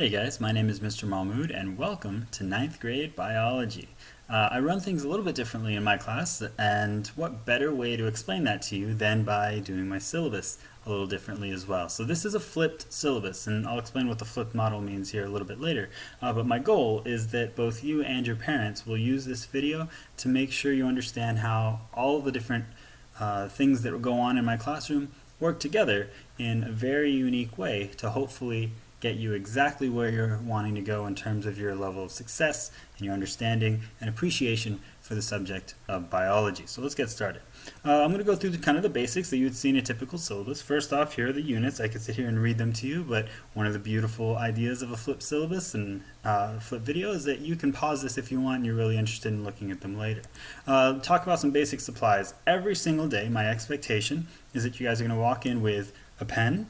Hey guys, my name is Mr. Mahmood and welcome to ninth grade biology. I run things a little bit differently in my class, and what better way to explain that to you than by doing my syllabus a little differently as well. So this is a flipped syllabus, and I'll explain what the flipped model means here a little bit later. But my goal is that both you and your parents will use this video to make sure you understand how all the different things that go on in my classroom work together in a very unique way to hopefully get you exactly where you're wanting to go in terms of your level of success and your understanding and appreciation for the subject of biology. So let's get started. I'm going to go through kind of the basics that you would see in a typical syllabus. First off, here are the units. I could sit here and read them to you, but one of the beautiful ideas of a flipped syllabus and flipped video is that you can pause this if you want and you're really interested in looking at them later. Talk about some basic supplies. Every single day, my expectation is that you guys are going to walk in with a pen,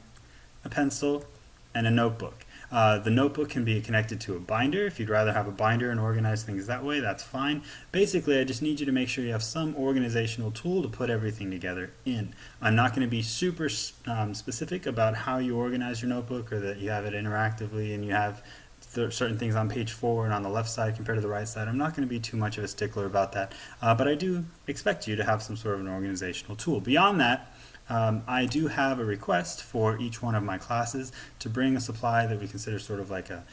a pencil, and a notebook. The notebook can be connected to a binder. If you'd rather have a binder and organize things that way, that's fine. Basically, I just need you to make sure you have some organizational tool to put everything together in. I'm not going to be super specific about how you organize your notebook or that you have it interactively and you have certain things on page 4 and on the left side compared to the right side. I'm not going to be too much of a stickler about that, but I do expect you to have some sort of an organizational tool. Beyond that, I do have a request for each one of my classes to bring a supply that we consider sort of like a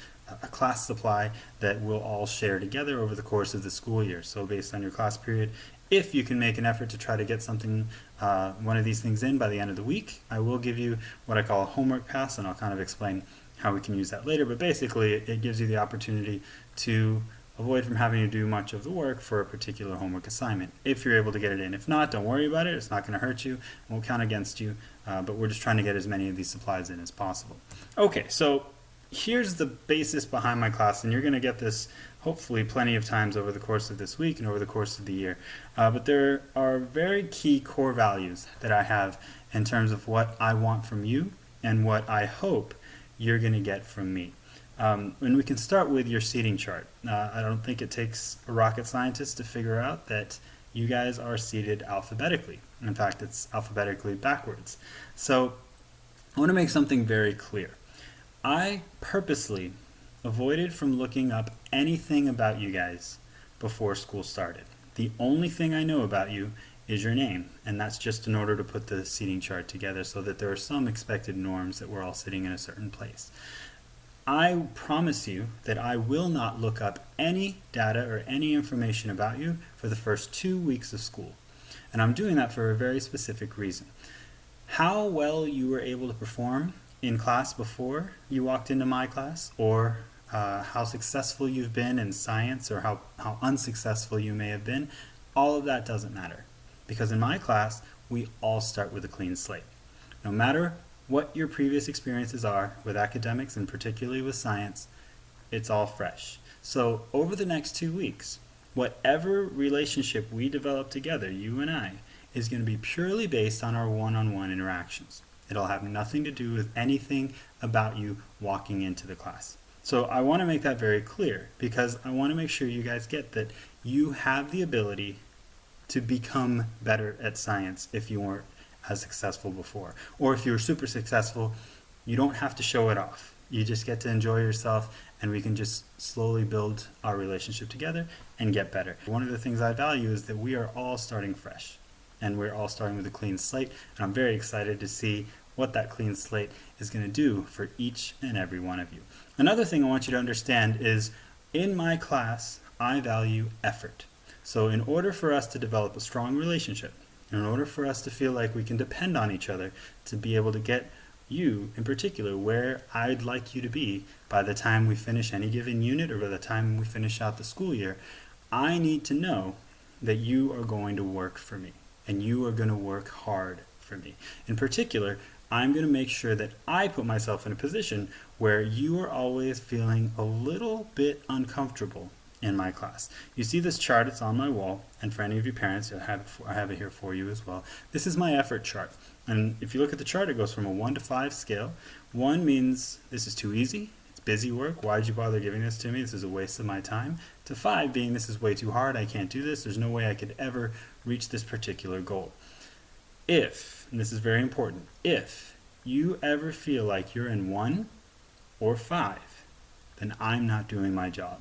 class supply that we'll all share together over the course of the school year. So based on your class period, if you can make an effort to try to get something, one of these things in by the end of the week, I will give you what I call a homework pass, and I'll kind of explain how we can use that later. But basically, it gives you the opportunity to avoid from having to do much of the work for a particular homework assignment if you're able to get it in. If not, don't worry about it. It's not going to hurt you. It won't count against you. But we're just trying to get as many of these supplies in as possible. Okay, so here's the basis behind my class, and you're going to get this hopefully plenty of times over the course of this week and over the course of the year. But there are very key core values that I have in terms of what I want from you and what I hope you're going to get from me. And we can start with your seating chart. I don't think it takes a rocket scientist to figure out that you guys are seated alphabetically. In fact, it's alphabetically backwards. So I want to make something very clear. I purposely avoided from looking up anything about you guys before school started. The only thing I know about you is your name, and that's just in order to put the seating chart together so that there are some expected norms that we're all sitting in a certain place. I promise you that I will not look up any data or any information about you for the first 2 weeks of school. And I'm doing that for a very specific reason. How well you were able to perform in class before you walked into my class, or how successful you've been in science, or how unsuccessful you may have been, all of that doesn't matter. Because in my class, we all start with a clean slate. No matter what your previous experiences are with academics and particularly with science, it's all fresh. So over the next 2 weeks, whatever relationship we develop together, you and I, is going to be purely based on our one-on-one interactions. It'll have nothing to do with anything about you walking into the class. So I want to make that very clear because I want to make sure you guys get that you have the ability to become better at science if you weren't as successful before. Or if you were super successful, you don't have to show it off. You just get to enjoy yourself, and we can just slowly build our relationship together and get better. One of the things I value is that we are all starting fresh, and we're all starting with a clean slate, and I'm very excited to see what that clean slate is going to do for each and every one of you. Another thing I want you to understand is in my class, I value effort. So in order for us to develop a strong relationship, in order for us to feel like we can depend on each other to be able to get you, in particular, where I'd like you to be by the time we finish any given unit or by the time we finish out the school year, I need to know that you are going to work for me and you are going to work hard for me. In particular, I'm going to make sure that I put myself in a position where you are always feeling a little bit uncomfortable in my class. You see this chart, it's on my wall, and for any of you parents, I have it here for you as well. This is my effort chart, and if you look at the chart, it goes from a 1 to 5 scale. 1 means this is too easy, it's busy work, why'd you bother giving this to me, this is a waste of my time, to 5 being this is way too hard, I can't do this, there's no way I could ever reach this particular goal. If, and this is very important, if you ever feel like you're in 1 or 5, then I'm not doing my job.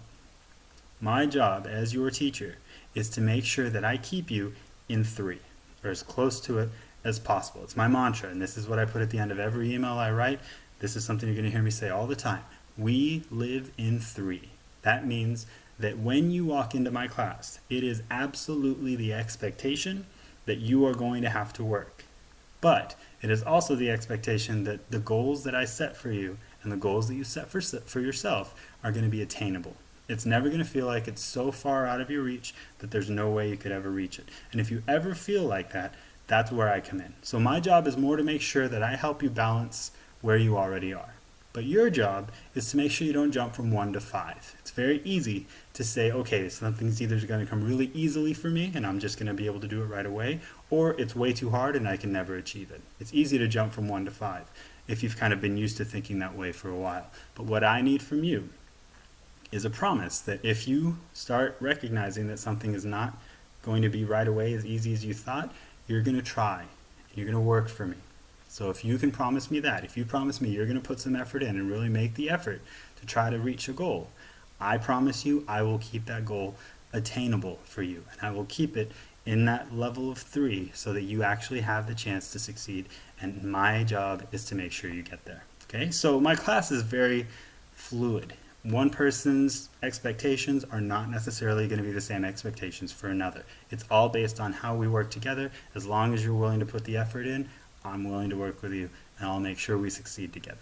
My job as your teacher is to make sure that I keep you in 3, or as close to it as possible. It's my mantra, and this is what I put at the end of every email I write. This is something you're going to hear me say all the time. We live in 3. That means that when you walk into my class, it is absolutely the expectation that you are going to have to work. But it is also the expectation that the goals that I set for you and the goals that you set for yourself are going to be attainable. It's never going to feel like it's so far out of your reach that there's no way you could ever reach it. And if you ever feel like that, that's where I come in. So my job is more to make sure that I help you balance where you already are. But your job is to make sure you don't jump from 1 to 5. It's very easy to say, okay, something's either going to come really easily for me and I'm just going to be able to do it right away, or it's way too hard and I can never achieve it. It's easy to jump from 1 to 5 if you've kind of been used to thinking that way for a while. But what I need from you is a promise that if you start recognizing that something is not going to be right away as easy as you thought, you're going to try. You're going to work for me. So if you can promise me that, if you promise me you're going to put some effort in and really make the effort to try to reach a goal, I promise you I will keep that goal attainable for you. And I will keep it in that level of 3 so that you actually have the chance to succeed. And my job is to make sure you get there. Okay, so my class is very fluid. One person's expectations are not necessarily going to be the same expectations for another. It's all based on how we work together. As long as you're willing to put the effort in, I'm willing to work with you, and I'll make sure we succeed together.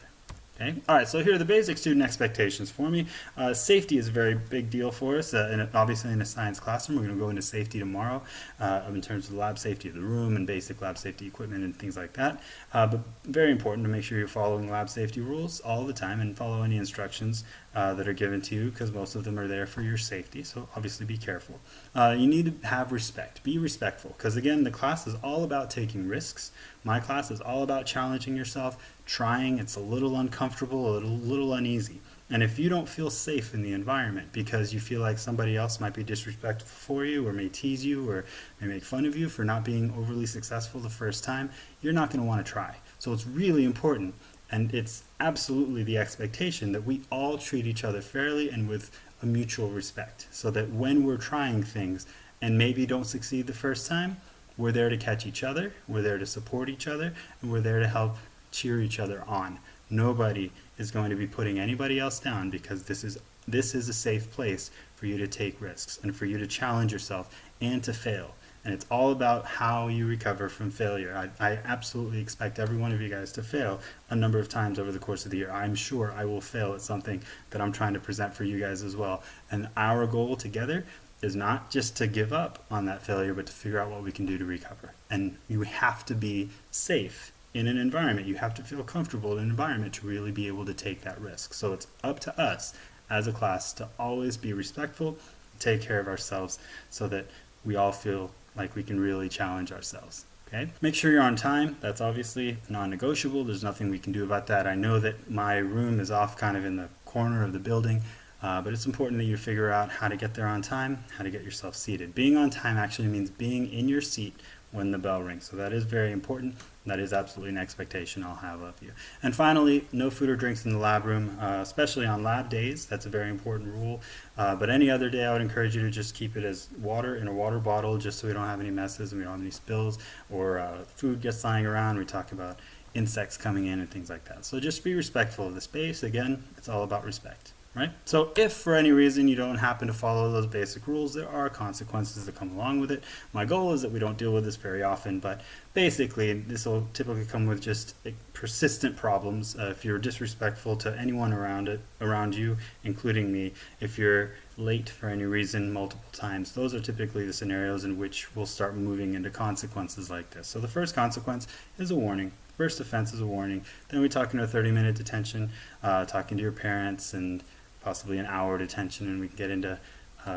Okay. All right, so here are the basic student expectations for me. Safety is a very big deal for us, and obviously in a science classroom. We're going to go into safety tomorrow in terms of the lab safety of the room and basic lab safety equipment and things like that. But very important to make sure you're following lab safety rules all the time and follow any instructions that are given to you, because most of them are there for your safety, so obviously be careful. You need to have respect. Be respectful, because again, the class is all about taking risks. My class is all about challenging yourself, trying. It's a little uncomfortable, a little uneasy. And if you don't feel safe in the environment because you feel like somebody else might be disrespectful for you or may tease you or may make fun of you for not being overly successful the first time, you're not going to want to try. So it's really important, and it's absolutely the expectation that we all treat each other fairly and with a mutual respect, so that when we're trying things and maybe don't succeed the first time, we're there to catch each other, we're there to support each other, and we're there to help cheer each other on. Nobody is going to be putting anybody else down, because this is a safe place for you to take risks and for you to challenge yourself and to fail. And it's all about how you recover from failure. I absolutely expect every one of you guys to fail a number of times over the course of the year. I'm sure I will fail at something that I'm trying to present for you guys as well. And our goal together is not just to give up on that failure, but to figure out what we can do to recover. And you have to be safe in an environment. You have to feel comfortable in an environment to really be able to take that risk. So it's up to us as a class to always be respectful, take care of ourselves, so that we all feel like we can really challenge ourselves. Okay? Make sure you're on time. That's obviously non-negotiable. There's nothing we can do about that. I know that my room is off kind of in the corner of the building, but it's important that you figure out how to get there on time, how to get yourself seated. Being on time actually means being in your seat when the bell rings. So that is very important. That is absolutely an expectation I'll have of you. And finally, no food or drinks in the lab room, especially on lab days. That's a very important rule. But any other day, I would encourage you to just keep it as water in a water bottle, just so we don't have any messes and we don't have any spills, or food gets lying around. We talk about insects coming in and things like that. So just be respectful of the space. Again, it's all about respect. Right? So if for any reason you don't happen to follow those basic rules, there are consequences that come along with it. My goal is that we don't deal with this very often, but basically this will typically come with just persistent problems. If you're disrespectful to anyone around you, including me, if you're late for any reason multiple times, those are typically the scenarios in which we'll start moving into consequences like this. So the first consequence is a warning. First offense is a warning. Then we talk into a 30-minute detention, talking to your parents, and possibly an hour detention, and we can get into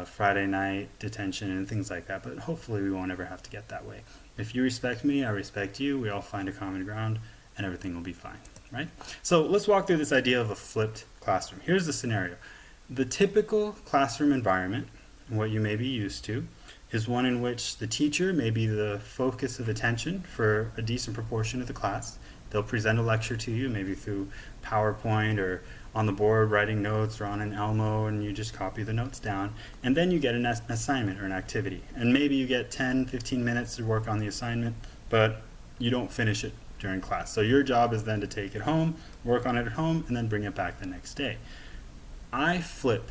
Friday night detention and things like that, but hopefully we won't ever have to get that way. If you respect me, I respect you, we all find a common ground, and everything will be fine, right? So let's walk through this idea of a flipped classroom. Here's the scenario. The typical classroom environment, what you may be used to, is one in which the teacher may be the focus of attention for a decent proportion of the class. They'll present a lecture to you, maybe through PowerPoint or on the board writing notes or on an Elmo, and you just copy the notes down, and then you get an assignment or an activity. And maybe you get 10-15 minutes to work on the assignment, but you don't finish it during class. So your job is then to take it home, work on it at home, and then bring it back the next day. I flip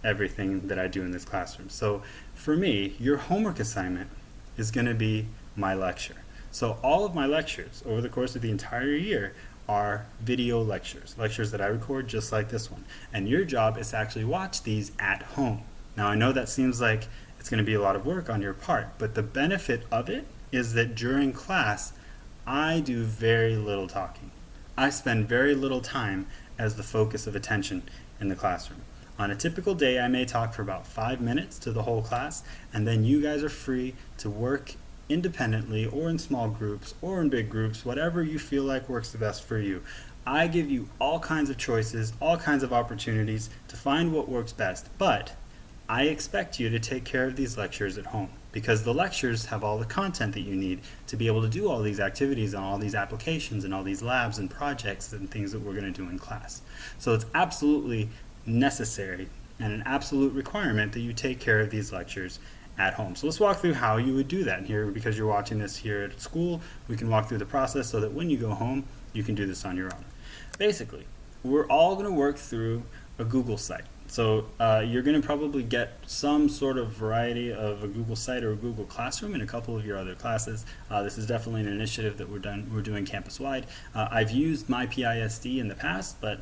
everything that I do in this classroom. So for me, your homework assignment is going to be my lecture. So all of my lectures over the course of the entire year are video lectures that I record just like this one. And your job is to actually watch these at home. Now I know that seems like it's going to be a lot of work on your part, but the benefit of it is that during class, I do very little talking. I spend very little time as the focus of attention in the classroom. On a typical day, I may talk for about 5 minutes to the whole class, and then you guys are free to work independently or in small groups or in big groups, whatever you feel like works the best for you. I give you all kinds of choices, all kinds of opportunities to find what works best, but I expect you to take care of these lectures at home, because the lectures have all the content that you need to be able to do all these activities and all these applications and all these labs and projects and things that we're going to do in class. So it's absolutely necessary and an absolute requirement that you take care of these lectures at home. So let's walk through how you would do that here. Because you're watching this here at school, we can walk through the process so that when you go home, you can do this on your own. Basically, we're all going to work through a Google site. So you're going to probably get some sort of variety of a Google site or a Google Classroom in a couple of your other classes. This is definitely an initiative that we're doing campus-wide. I've used MyPISD in the past, but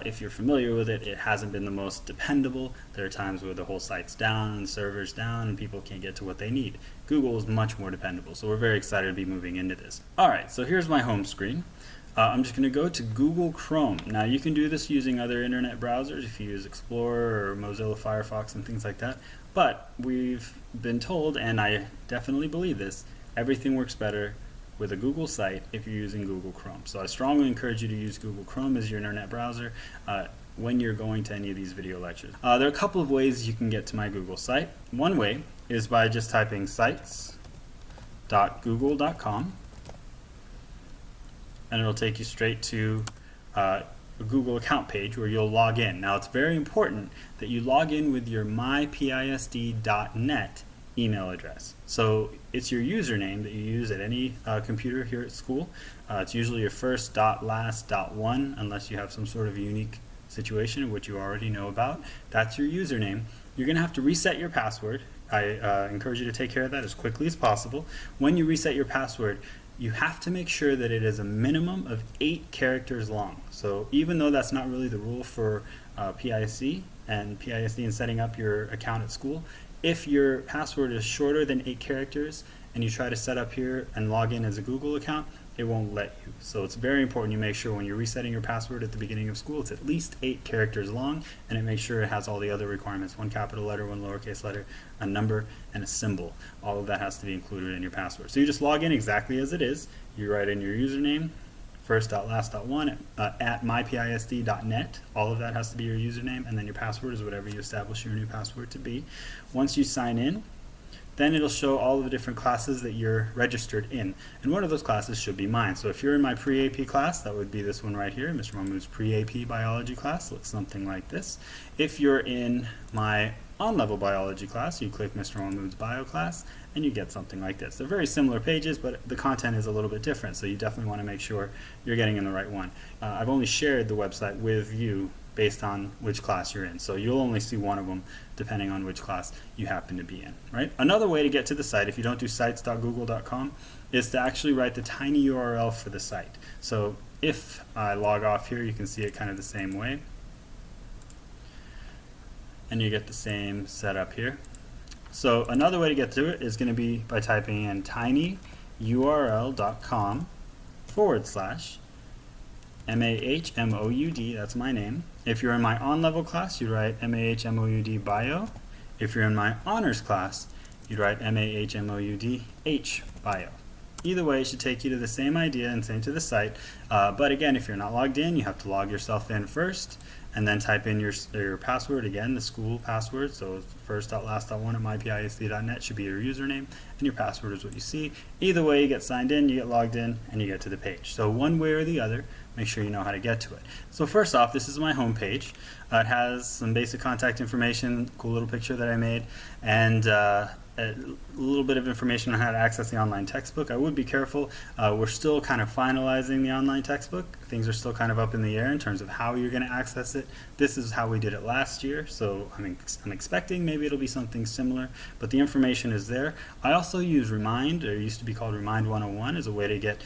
if you're familiar with it, it hasn't been the most dependable. There are times where the whole site's down and the server's down and people can't get to what they need. Google is much more dependable, so we're very excited to be moving into this. All right, so here's my home screen. I'm just going to go to Google Chrome. Now you can do this using other internet browsers if you use Explorer or Mozilla Firefox and things like that, but we've been told, and I definitely believe this, everything works better with a Google site if you're using Google Chrome. So I strongly encourage you to use Google Chrome as your internet browser when you're going to any of these video lectures. There are a couple of ways you can get to my Google site. One way is by just typing sites.google.com. and it'll take you straight to a Google account page where you'll log in. Now it's very important that you log in with your mypisd.net email address. So it's your username that you use at any computer here at school. It's usually your first dot last dot one, unless you have some sort of unique situation which you already know about. That's your username. You're going to have to reset your password. I encourage you to take care of that as quickly as possible. When you reset your password, you have to make sure that it is a minimum of 8 characters long. So even though that's not really the rule for PISD and setting up your account at school, if your password is shorter than 8 characters and you try to set up here and log in as a Google account, it won't let you. So it's very important you make sure when you're resetting your password at the beginning of school, it's at least 8 characters long, and it makes sure it has all the other requirements: 1 capital letter, 1 lowercase letter, a number, and a symbol. All of that has to be included in your password. So you just log in exactly as it is. You write in your username, first.last.1 at mypisd.net. All of that has to be your username, and then your password is whatever you establish your new password to be. Once you sign in, then it'll show all of the different classes that you're registered in. And one of those classes should be mine. So if you're in my pre-AP class, that would be this one right here, Mr. Mahmood's pre-AP biology class. Looks something like this. If you're in my on-level biology class, you click Mr. Mahmood's bio class, and you get something like this. They're very similar pages, but the content is a little bit different, so you definitely want to make sure you're getting in the right one. I've only shared the website with you based on which class you're in. So you'll only see one of them depending on which class you happen to be in, right? Another way to get to the site, if you don't do sites.google.com, is to actually write the tiny URL for the site. So if I log off here, you can see it kind of the same way. And you get the same setup here. So another way to get to it is going to be by typing in tinyurl.com/MAHMOUD, that's my name. If you're in my on-level class, you write MAHMOUD bio. If you're in my honors class, you'd write MAHMOUDH bio. Either way, it should take you to the same idea and same to the site. But again, if you're not logged in, you have to log yourself in first and then type in your password, again, the school password. So first.last.1 at mypisd.net should be your username, and your password is what you see. Either way, you get signed in, you get logged in, and you get to the page. So one way or the other, make sure you know how to get to it. So first off, this is my home page. It has some basic contact information, cool little picture that I made, and a little bit of information on how to access the online textbook. I would be careful. We're still kind of finalizing the online textbook. Things are still kind of up in the air in terms of how you're going to access it. This is how we did it last year, so I'm expecting maybe it'll be something similar, but the information is there. I also use Remind, or it used to be called Remind 101, as a way to get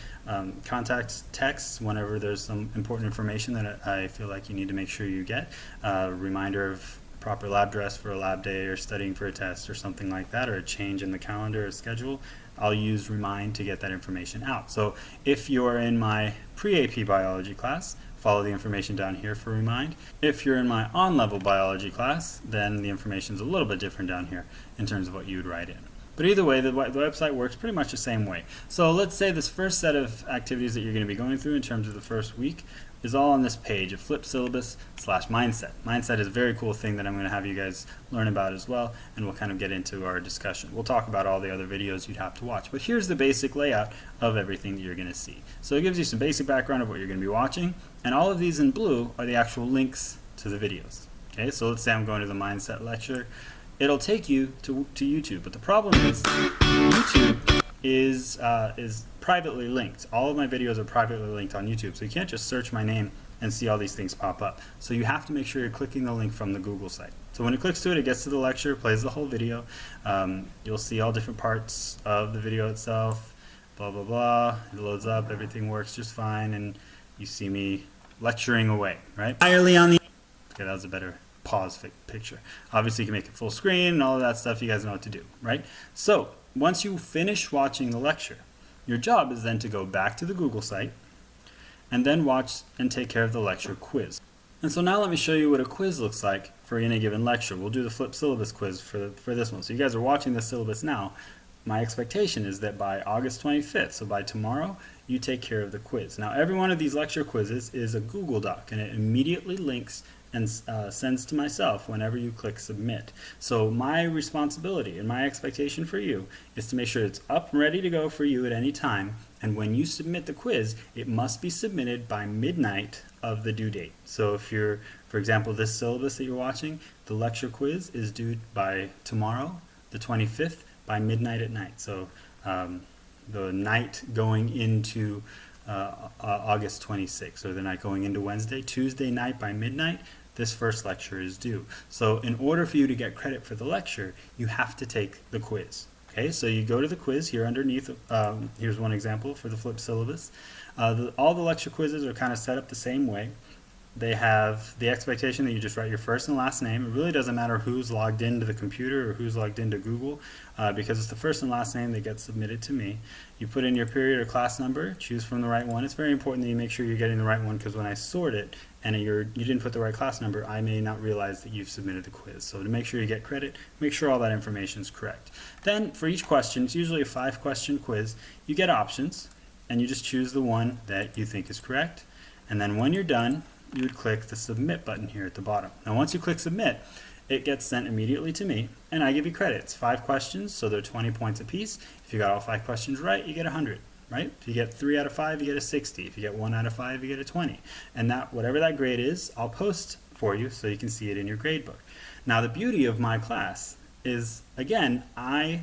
contact texts whenever there's some important information that I feel like you need to make sure you get. Reminder of proper lab dress for a lab day, or studying for a test, or something like that, or a change in the calendar or schedule. I'll use Remind to get that information out. So if you're in my pre-AP biology class, follow the information down here for Remind. If you're in my on-level biology class, then the information is a little bit different down here in terms of what you would write in. But either way, the website works pretty much the same way. So let's say this first set of activities that you're going to be going through in terms of the first week is all on this page of Flip Syllabus /Mindset. Mindset is a very cool thing that I'm going to have you guys learn about as well, and we'll kind of get into our discussion. We'll talk about all the other videos you'd have to watch, but here's the basic layout of everything that you're going to see. So it gives you some basic background of what you're going to be watching, and all of these in blue are the actual links to the videos. Okay, so let's say I'm going to the Mindset lecture. It'll take you to YouTube, but the problem is YouTube is privately linked. All of my videos are privately linked on YouTube, so you can't just search my name and see all these things pop up. So you have to make sure you're clicking the link from the Google site. So when it clicks to it, it gets to the lecture, plays the whole video. You'll see all different parts of the video itself, blah, blah, blah. It loads up, everything works just fine, and you see me lecturing away, right? Entirely on the... Okay, that was a better pause picture. Obviously, you can make it full screen and all of that stuff. You guys know what to do, right? So once you finish watching the lecture, your job is then to go back to the Google site and then watch and take care of the lecture quiz. And so now let me show you what a quiz looks like for any given lecture. We'll do the Flip Syllabus quiz for this one. So you guys are watching the syllabus now. My expectation is that by August 25th, so by tomorrow, you take care of the quiz. Now every one of these lecture quizzes is a Google Doc, and it immediately links and sends to myself whenever you click submit. So my responsibility and my expectation for you is to make sure it's up and ready to go for you at any time, and when you submit the quiz, it must be submitted by midnight of the due date. So if you're, for example, this syllabus that you're watching, the lecture quiz is due by tomorrow, the 25th, by midnight at night. So the night going into August 26th, or the night going into Wednesday, Tuesday night by midnight, this first lecture is due. So in order for you to get credit for the lecture, you have to take the quiz. Okay, so you go to the quiz here underneath. Here's one example for the Flip Syllabus. All the lecture quizzes are kind of set up the same way. They have the expectation that you just write your first and last name. It really doesn't matter who's logged into the computer or who's logged into Google, because it's the first and last name that gets submitted to me. You put in your period or class number, choose from the right one. It's very important that you make sure you're getting the right one, because when I sort it and you didn't put the right class number, I may not realize that you've submitted the quiz. So to make sure you get credit, make sure all that information is correct. Then for each question, it's usually a 5-question quiz, you get options, and you just choose the one that you think is correct. And then when you're done, you would click the submit button here at the bottom. Now once you click submit, it gets sent immediately to me, and I give you credit. It's 5 questions, so they're 20 points apiece. If you got all 5 questions right, you get 100, right? If you get 3 out of 5, you get a 60. If you get 1 out of 5, you get a 20. And that, whatever that grade is, I'll post for you so you can see it in your grade book. Now the beauty of my class is, again, I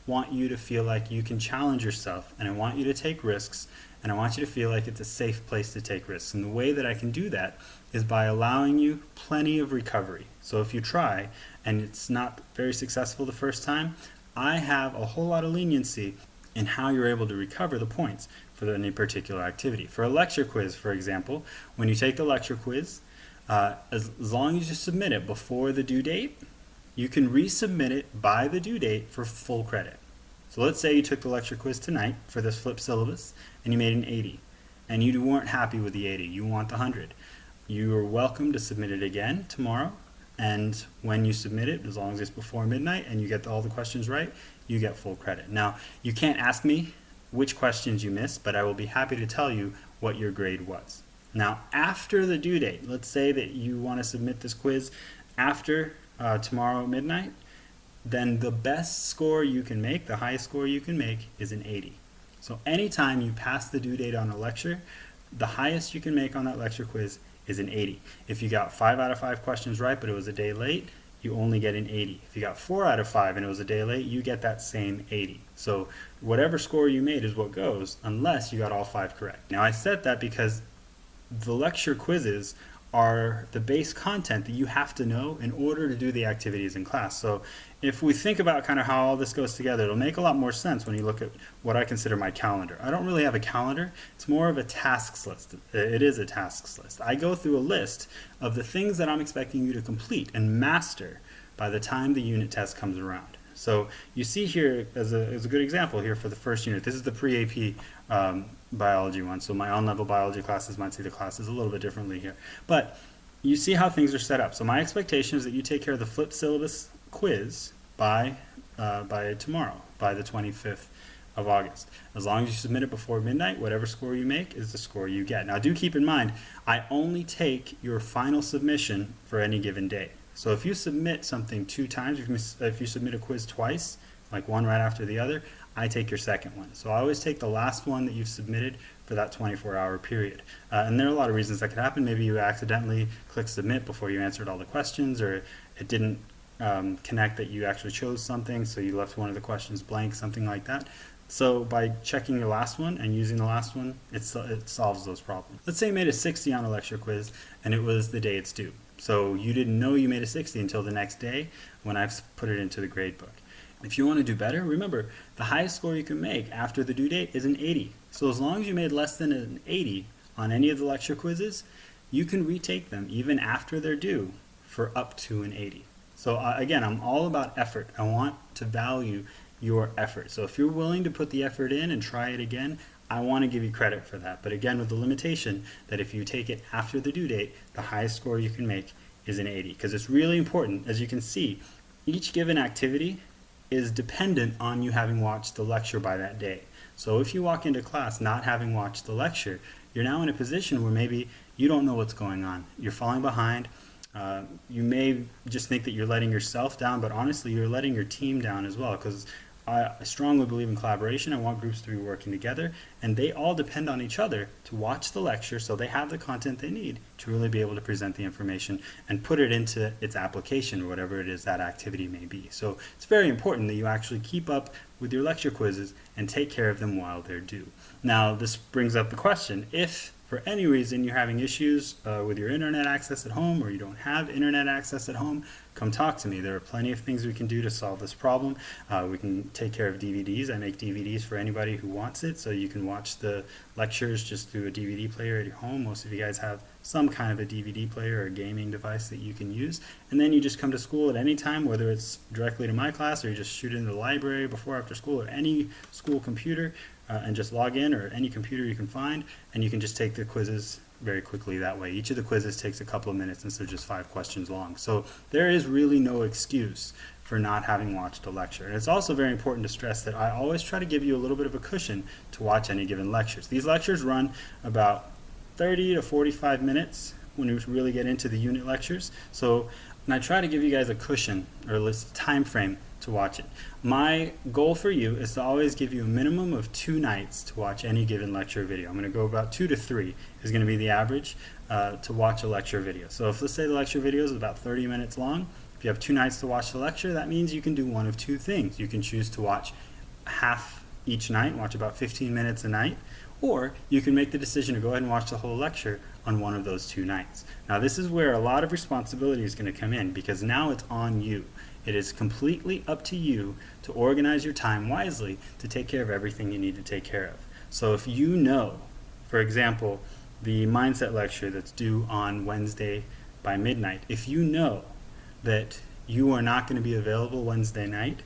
want you to feel like you can challenge yourself, and I want you to take risks, and I want you to feel like it's a safe place to take risks. And the way that I can do that is by allowing you plenty of recovery. So if you try and it's not very successful the first time, I have a whole lot of leniency in how you're able to recover the points for any particular activity. For a lecture quiz, for example, when you take the lecture quiz, as long as you submit it before the due date, you can resubmit it by the due date for full credit. So let's say you took the lecture quiz tonight for this Flip Syllabus and you made an 80, and you weren't happy with the 80, you want the 100. You are welcome to submit it again tomorrow, and when you submit it, as long as it's before midnight and you get all the questions right, you get full credit. Now, you can't ask me which questions you missed, but I will be happy to tell you what your grade was. Now, after the due date, let's say that you want to submit this quiz after tomorrow at midnight, then the best score you can make, the highest score you can make, is an 80. So anytime you pass the due date on a lecture, the highest you can make on that lecture quiz is an 80. If you got 5 out of 5 questions right, but it was a day late, you only get an 80. If you got 4 out of 5 and it was a day late, you get that same 80. So whatever score you made is what goes, unless you got all 5 correct. Now I said that because the lecture quizzes are the base content that you have to know in order to do the activities in class. So if we think about kind of how all this goes together, it'll make a lot more sense when you look at what I consider my calendar. I don't really have a calendar. It's more of a tasks list. It is a tasks list. I go through a list of the things that I'm expecting you to complete and master by the time the unit test comes around. So you see here as a good example here for the first unit. This is the pre-AP biology one. So my on-level biology classes might see the classes a little bit differently here. But you see how things are set up. So my expectation is that you take care of the flipped syllabus quiz by tomorrow, by the 25th of August. As long as you submit it before midnight, whatever score you make is the score you get. Now do keep in mind, I only take your final submission for any given day. So if you submit something 2 times, if you submit a quiz twice, like one right after the other, I take your second one. So I always take the last one that you've submitted for that 24-hour period. And there are a lot of reasons that could happen. Maybe you accidentally clicked submit before you answered all the questions, or it didn't connect that you actually chose something, so you left one of the questions blank, something like that. So by checking your last one and using the last one, it solves those problems. Let's say you made a 60 on a lecture quiz and it was the day it's due. So you didn't know you made a 60 until the next day when I've put it into the grade book. If you want to do better, remember, the highest score you can make after the due date is an 80. So as long as you made less than an 80 on any of the lecture quizzes, you can retake them even after they're due for up to an 80. So again, I'm all about effort. I want to value your effort. So if you're willing to put the effort in and try it again, I want to give you credit for that. But again, with the limitation that if you take it after the due date, the highest score you can make is an 80. Because it's really important, as you can see, each given activity is dependent on you having watched the lecture by that day. So if you walk into class not having watched the lecture, you're now in a position where maybe you don't know what's going on. You're falling behind. You may just think that you're letting yourself down, but honestly, you're letting your team down as well, because I strongly believe in collaboration. I want groups to be working together, and they all depend on each other to watch the lecture so they have the content they need to really be able to present the information and put it into its application, or whatever it is that activity may be. So it's very important that you actually keep up with your lecture quizzes and take care of them while they're due. Now, this brings up the question, if for any reason you're having issues with your internet access at home, or you don't have internet access at home, come talk to me. There are plenty of things we can do to solve this problem. We can take care of DVDs. I make DVDs for anybody who wants it, so you can watch the lectures just through a DVD player at your home. Most of you guys have some kind of a DVD player or a gaming device that you can use, and then you just come to school at any time, whether it's directly to my class or you just shoot it in the library before or after school, or any school computer, and just log in, or any computer you can find, and you can just take the quizzes very quickly that way. Each of the quizzes takes a couple of minutes instead of just 5 questions long. So there is really no excuse for not having watched a lecture. And it's also very important to stress that I always try to give you a little bit of a cushion to watch any given lectures. These lectures run about 30 to 45 minutes when we really get into the unit lectures. So, and I try to give you guys a cushion or a time frame to watch it. My goal for you is to always give you a minimum of 2 nights to watch any given lecture video. I'm going to go about 2 to 3 is going to be the average to watch a lecture video. So if, let's say, the lecture video is about 30 minutes long, if you have 2 nights to watch the lecture, that means you can do one of 2 things. You can choose to watch half each night, watch about 15 minutes a night, or you can make the decision to go ahead and watch the whole lecture on one of those 2 nights. Now this is where a lot of responsibility is going to come in, because now it's on you. It is completely up to you to organize your time wisely to take care of everything you need to take care of. So if you know, for example, the mindset lecture that's due on Wednesday by midnight, if you know that you are not going to be available Wednesday night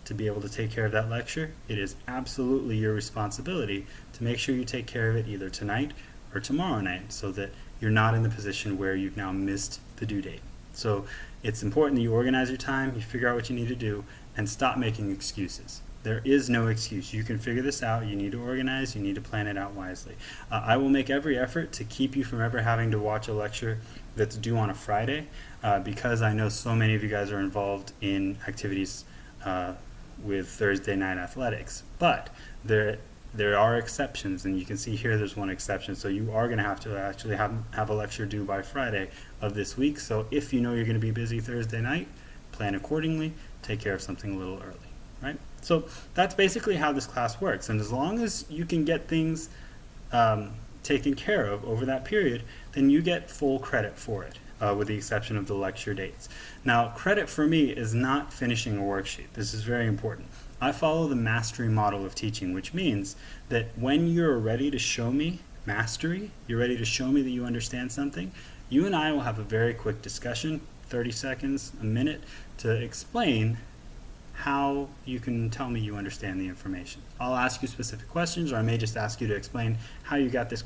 to be able to take care of that lecture, it is absolutely your responsibility to make sure you take care of it either tonight or tomorrow night, so that you're not in the position where you've now missed the due date. So it's important that you organize your time, you figure out what you need to do, and stop making excuses. There is no excuse. You can figure this out. You need to organize. You need to plan it out wisely. I will make every effort to keep you from ever having to watch a lecture that's due on a Friday, because I know so many of you guys are involved in activities with Thursday night athletics. But there are exceptions, and you can see here there's one exception. So you are going to actually have a lecture due by Friday of this week. So if you know you're going to be busy Thursday night, plan accordingly, take care of something a little early, right? So that's basically how this class works. And as long as you can get things taken care of over that period, then you get full credit for it, with the exception of the lecture dates. Now, credit for me is not finishing a worksheet. This is very important. I follow the mastery model of teaching, which means that when you're ready to show me mastery, you're ready to show me that you understand something, you and I will have a very quick discussion, 30 seconds, a minute, to explain how you can tell me you understand the information. I'll ask you specific questions, or I may just ask you to explain how you got this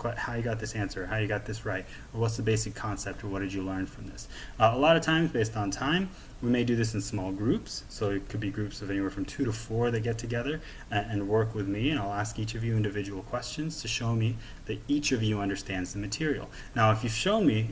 answer, how you got this right, or what's the basic concept, or what did you learn from this. A lot of times, based on time, we may do this in small groups, so it could be groups of anywhere from 2 to 4 that get together and work with me, and I'll ask each of you individual questions to show me that each of you understands the material. Now, if you've shown me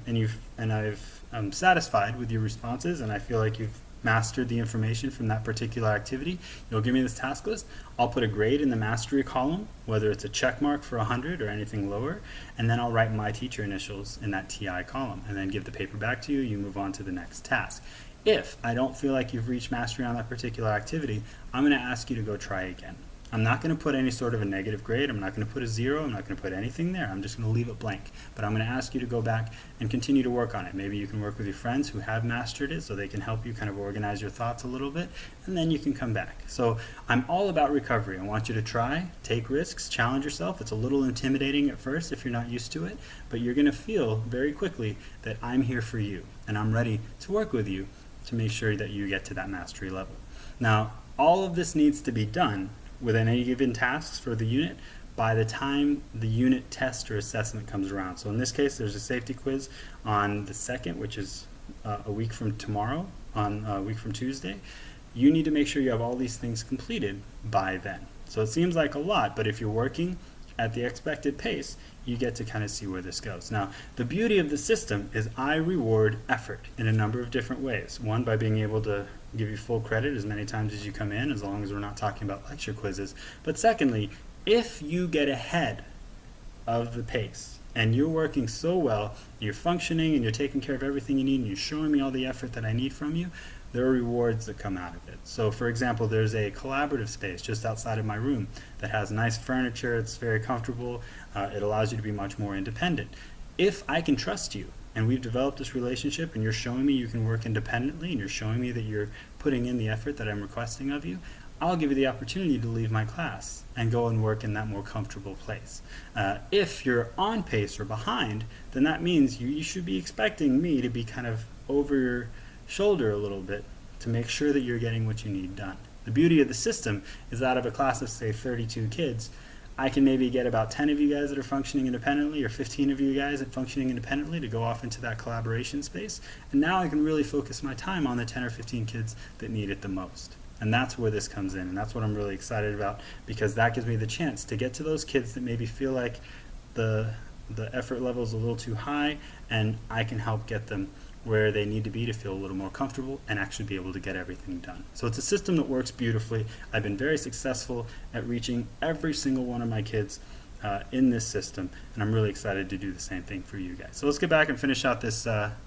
I'm satisfied with your responses, and I feel like you've mastered the information from that particular activity, you'll give me this task list. I'll put a grade in the mastery column, whether it's a check mark for 100 or anything lower, and then I'll write my teacher initials in that TI column, and then give the paper back to you. You move on to the next task. If I don't feel like you've reached mastery on that particular activity, I'm going to ask you to go try again. I'm not going to put any sort of a negative grade. I'm not going to put a 0. I'm not going to put anything there. I'm just going to leave it blank. But I'm going to ask you to go back and continue to work on it. Maybe you can work with your friends who have mastered it so they can help you kind of organize your thoughts a little bit, and then you can come back. So I'm all about recovery. I want you to try, take risks, challenge yourself. It's a little intimidating at first if you're not used to it, but you're going to feel very quickly that I'm here for you, and I'm ready to work with you to make sure that you get to that mastery level. Now, all of this needs to be done within any given tasks for the unit by the time the unit test or assessment comes around. So in this case, there's a safety quiz on the 2nd, which is a week from tomorrow, on a week from Tuesday. You need to make sure you have all these things completed by then. So it seems like a lot, but if you're working at the expected pace, you get to kind of see where this goes. Now, the beauty of the system is I reward effort in a number of different ways. One, by being able to give you full credit as many times as you come in, as long as we're not talking about lecture quizzes. But secondly, if you get ahead of the pace and you're working so well, you're functioning and you're taking care of everything you need, and you're showing me all the effort that I need from you, there are rewards that come out of it. So for example, there's a collaborative space just outside of my room that has nice furniture. It's very comfortable. It allows you to be much more independent. If I can trust you, and we've developed this relationship, and you're showing me you can work independently, and you're showing me that you're putting in the effort that I'm requesting of you, I'll give you the opportunity to leave my class and go and work in that more comfortable place. If you're on pace or behind, then that means you should be expecting me to be kind of over your shoulder a little bit to make sure that you're getting what you need done. The beauty of the system is out of a class of, say, 32 kids, I can maybe get about 10 of you guys that are functioning independently, or 15 of you guys that are functioning independently, to go off into that collaboration space. And now I can really focus my time on the 10 or 15 kids that need it the most. And that's where this comes in, and that's what I'm really excited about, because that gives me the chance to get to those kids that maybe feel like the effort level is a little too high, and I can help get them where they need to be to feel a little more comfortable and actually be able to get everything done. So it's a system that works beautifully. I've been very successful at reaching every single one of my kids in this system, and I'm really excited to do the same thing for you guys. So let's get back and finish out this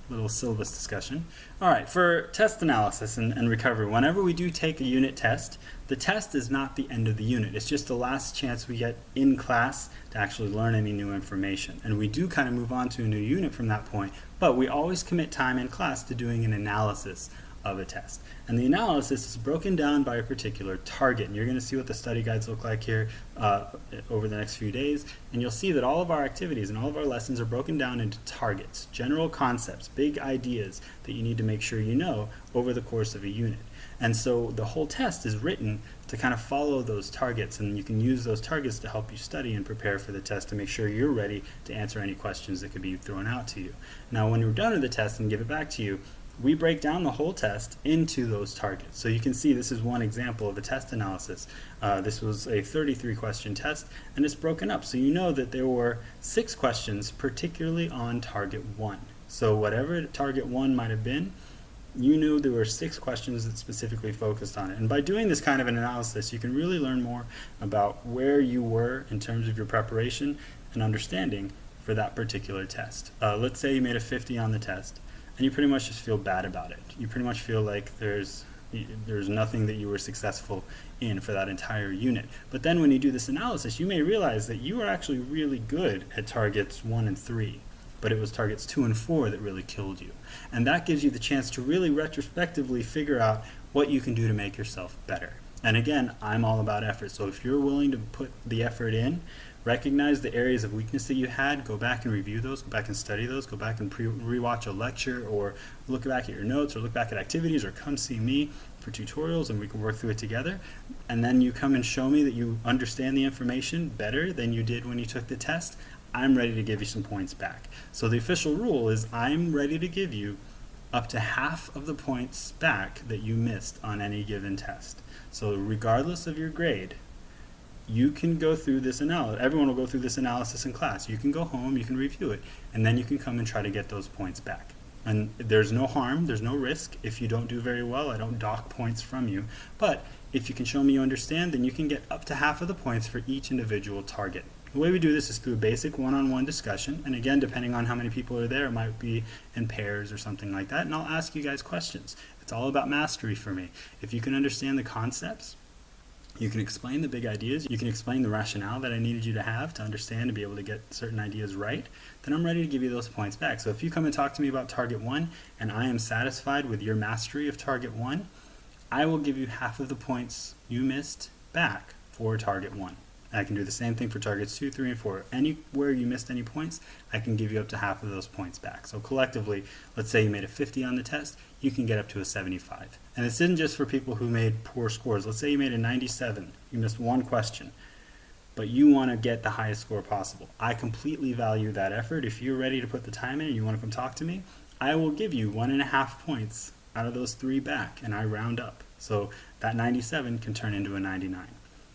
little syllabus discussion. All right, for test analysis and recovery, whenever we do take a unit test, the test is not the end of the unit. It's just the last chance we get in class to actually learn any new information. And we do kind of move on to a new unit from that point, but we always commit time in class to doing an analysis of a test. And the analysis is broken down by a particular target. And you're going to see what the study guides look like here over the next few days. And you'll see that all of our activities and all of our lessons are broken down into targets, general concepts, big ideas that you need to make sure you know over the course of a unit. And so the whole test is written to kind of follow those targets, and you can use those targets to help you study and prepare for the test to make sure you're ready to answer any questions that could be thrown out to you. Now, when we're done with the test and give it back to you, we break down the whole test into those targets. So you can see this is one example of a test analysis. This was a 33 question test, and it's broken up. So you know that there were 6 questions particularly on target 1. So whatever target 1 might have been, you knew there were 6 questions that specifically focused on it. And by doing this kind of an analysis, you can really learn more about where you were in terms of your preparation and understanding for that particular test. Let's say you made a 50 on the test, and you pretty much just feel bad about it. You pretty much feel like there's nothing that you were successful in for that entire unit. But then when you do this analysis, you may realize that you are actually really good at targets 1 and 3. But it was targets 2 and 4 that really killed you. And that gives you the chance to really retrospectively figure out what you can do to make yourself better. And again, I'm all about effort. So if you're willing to put the effort in, recognize the areas of weakness that you had, go back and review those, go back and study those, go back and rewatch a lecture, or look back at your notes, or look back at activities, or come see me for tutorials and we can work through it together. And then you come and show me that you understand the information better than you did when you took the test. I'm ready to give you some points back. So the official rule is I'm ready to give you up to half of the points back that you missed on any given test. So regardless of your grade, you can go through this analysis. Everyone will go through this analysis in class. You can go home, you can review it, and then you can come and try to get those points back. And there's no harm, there's no risk. If you don't do very well, I don't dock points from you. But if you can show me you understand, then you can get up to half of the points for each individual target. The way we do this is through a basic one-on-one discussion, and again, depending on how many people are there, it might be in pairs or something like that, and I'll ask you guys questions. It's all about mastery for me. If you can understand the concepts, you can explain the big ideas, you can explain the rationale that I needed you to have to understand to be able to get certain ideas right, then I'm ready to give you those points back. So if you come and talk to me about target 1, and I am satisfied with your mastery of target 1, I will give you half of the points you missed back for target 1. I can do the same thing for targets 2, 3, and 4. Anywhere you missed any points, I can give you up to half of those points back. So collectively, let's say you made a 50 on the test, you can get up to a 75. And this isn't just for people who made poor scores. Let's say you made a 97, you missed one question, but you want to get the highest score possible. I completely value that effort. If you're ready to put the time in and you want to come talk to me, I will give you 1.5 points out of those 3 back, and I round up. So that 97 can turn into a 99.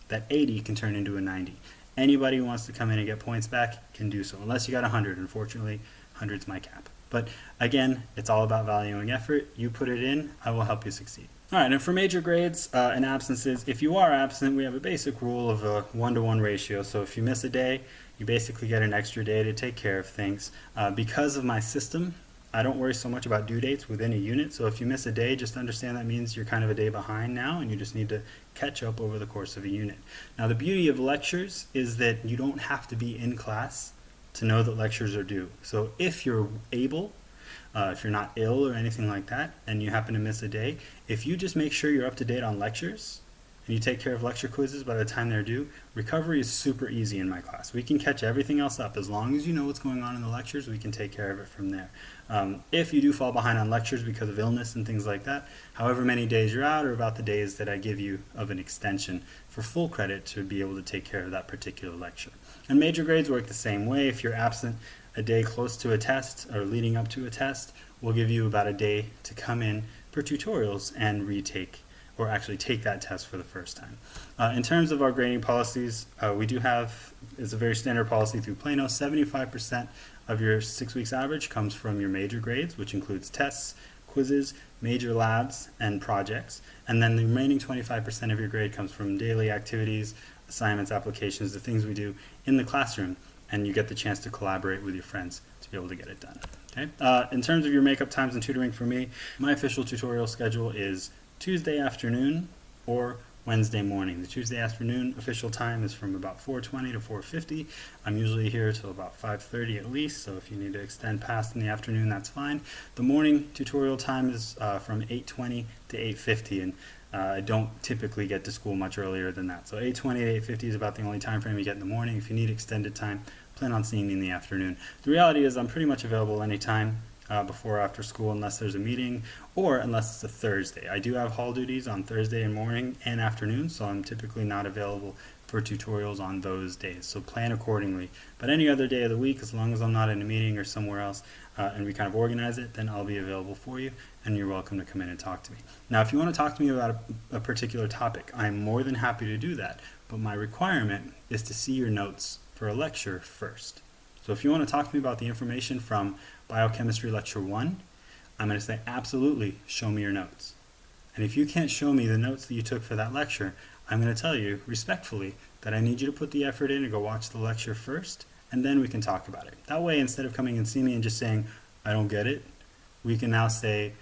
That 80 can turn into a 90. Anybody who wants to come in and get points back can do so, unless you got 100. Unfortunately, 100's my cap. But again, it's all about valuing effort. You put it in, I will help you succeed. All right, and for major grades and absences, if you are absent, we have a basic rule of a 1-to-1 ratio. So if you miss a day, you basically get an extra day to take care of things. Because of my system, I don't worry so much about due dates within a unit. So if you miss a day, just understand that means you're kind of a day behind now, and you just need to catch up over the course of a unit. Now, the beauty of lectures is that you don't have to be in class to know that lectures are due. So if you're able, if you're not ill or anything like that, and you happen to miss a day, if you just make sure you're up to date on lectures, and you take care of lecture quizzes by the time they're due, recovery is super easy in my class. We can catch everything else up. As long as you know what's going on in the lectures, we can take care of it from there. If you do fall behind on lectures because of illness and things like that, however many days you're out are about the days that I give you of an extension for full credit to be able to take care of that particular lecture. And major grades work the same way. If you're absent a day close to a test or leading up to a test, we'll give you about a day to come in for tutorials and retake or actually take that test for the first time. In terms of our grading policies, we do have, it's a very standard policy through Plano, 75% of your 6 weeks average comes from your major grades, which includes tests, quizzes, major labs, and projects. And then the remaining 25% of your grade comes from daily activities, assignments, applications, the things we do in the classroom, and you get the chance to collaborate with your friends to be able to get it done. Okay? In terms of your makeup times and tutoring for me, my official tutorial schedule is Tuesday afternoon or Wednesday morning. The Tuesday afternoon official time is from about 4:20 to 4:50. I'm usually here till about 5:30 at least, so if you need to extend past in the afternoon, that's fine. The morning tutorial time is from 8:20 to 8:50, and I don't typically get to school much earlier than that. So 8:20 to 8:50 is about the only time frame you get in the morning. If you need extended time, plan on seeing me in the afternoon. The reality is I'm pretty much available anytime. Before or after school, unless there's a meeting or unless it's a Thursday. I do have hall duties on Thursday and morning and afternoon, so I'm typically not available for tutorials on those days, so plan accordingly. But any other day of the week, as long as I'm not in a meeting or somewhere else and we kind of organize it, then I'll be available for you, and you're welcome to come in and talk to me. Now, if you want to talk to me about a particular topic, I'm more than happy to do that, but my requirement is to see your notes for a lecture first. So if you want to talk to me about the information from Biochemistry Lecture 1, I'm going to say, absolutely, show me your notes. And if you can't show me the notes that you took for that lecture, I'm going to tell you respectfully that I need you to put the effort in and go watch the lecture first, and then we can talk about it. That way, instead of coming and see me and just saying, I don't get it, we can now say,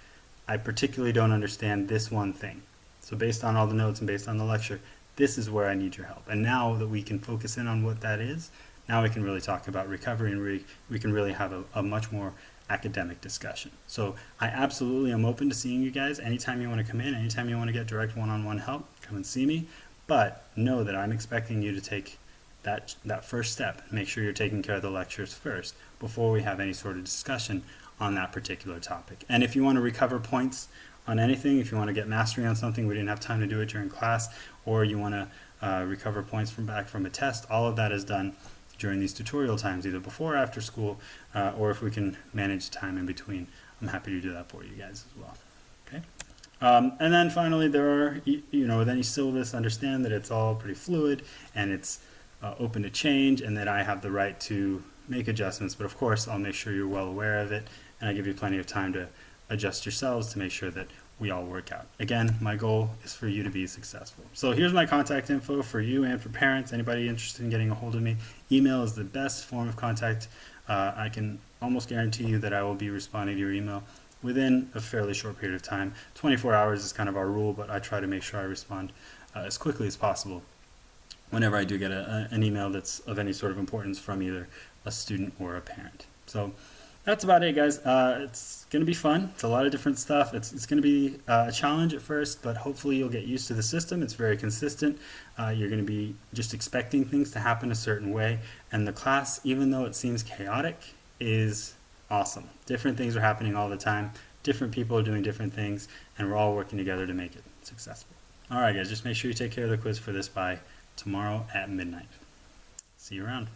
I particularly don't understand this one thing. So based on all the notes and based on the lecture, this is where I need your help. And now that we can focus in on what that is, now we can really talk about recovery, and we can really have a much more academic discussion. So I absolutely am open to seeing you guys. Anytime you want to come in, anytime you want to get direct one-on-one help, come and see me. But know that I'm expecting you to take that first step. Make sure you're taking care of the lectures first before we have any sort of discussion on that particular topic. And if you want to recover points on anything, if you want to get mastery on something, we didn't have time to do it during class, or you want to recover points back from a test, all of that is done during these tutorial times, either before or after school, or if we can manage time in between, I'm happy to do that for you guys as well. Okay. And then finally, there are, with any syllabus, understand that it's all pretty fluid and it's open to change, and that I have the right to make adjustments. But of course, I'll make sure you're well aware of it, and I give you plenty of time to adjust yourselves to make sure that we all work out. Again, my goal is for you to be successful. So here's my contact info for you and for parents. Anybody interested in getting a hold of me, email is the best form of contact. I can almost guarantee you that I will be responding to your email within a fairly short period of time. 24 hours is kind of our rule, but I try to make sure I respond as quickly as possible whenever I do get an email that's of any sort of importance from either a student or a parent. So that's about it, guys. It's going to be fun. It's a lot of different stuff. It's going to be a challenge at first, but hopefully you'll get used to the system. It's very consistent. You're going to be just expecting things to happen a certain way. And the class, even though it seems chaotic, is awesome. Different things are happening all the time. Different people are doing different things, and we're all working together to make it successful. All right, guys, just make sure you take care of the quiz for this by tomorrow at midnight. See you around.